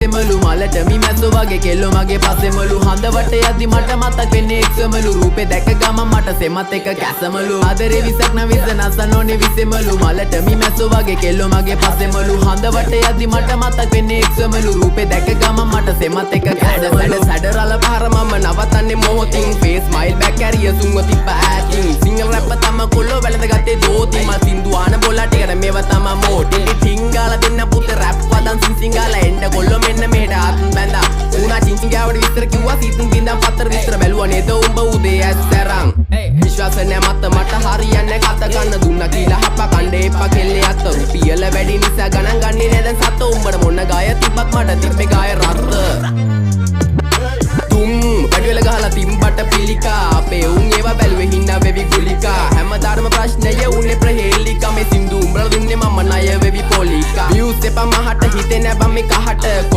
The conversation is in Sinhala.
විසෙමලු මලට මිමැස්සෝ වගේ කෙල්ලෝ මගේ පස්සෙමලු හඳ වටේ යද්දි මට මතක් වෙන්නේ එක්සමලු රූපේ දැක ගමන් මට සෙමත් එක කැසමලු ආදරේ විසක් නවිස නසනෝනේ විසෙමලු මලට මිමැස්සෝ වගේ කෙල්ලෝ මගේ පස්සෙමලු හඳ වටේ යද්දි මට මතක් වෙන්නේ එක්සමලු රූපේ දැක ගමන් මට සෙමත් එක කැසමලු සැඩරල පහර මම නවතන්නේ මොහොතින් ෆේස් ස්මයිල් බැක් කැරිය සුන්ව තිබ්බ ඇතින් සිංගල් රැප් තම කොල්ලෝ වැළඳ ගත්තේ දෝති මල් සින්දු ආන බොලා ටිකට මේව තම මෝටි ටිංගාල දෙන්න පුත රැප් වදන් සිංගාල එන්න කොල්ලෝ මෙන්න මෙහෙට ආත්ම බැඳා උනා චිංචිංගාවට විස්තර කිව්වා සීතුන් බින්දම් පතර විස්තර බැලුවා නේද උඹ උදේ ඇස්තරන් විශ්වාස නැ මට හරියන්නේ කත ගන්න දුන්නා කියලා හප්ප කණ්ඩේ එපා කෙල්ලේ අත රුපියල වැඩි නිසා ගණන් ගන්නේ නේද සත උඹට මොන ගාය තිබ්බත් මට තිබ්බේ ගාය රත්ත පඩිවල ගහලා තිම්බට පිළිකා අපේ උන් ඒවා බැලුවේ හින්නා වෙවි ගුලිකා හැමදාම ප්‍රශ්නය උන්නේ ප්‍රහේලිකා මේ සින්දු උඹලා දුන්නේ මම ණය වෙවි පොලිකා views එපා මහට හිතේ නැබම් මේ කහට කොල්ලෝ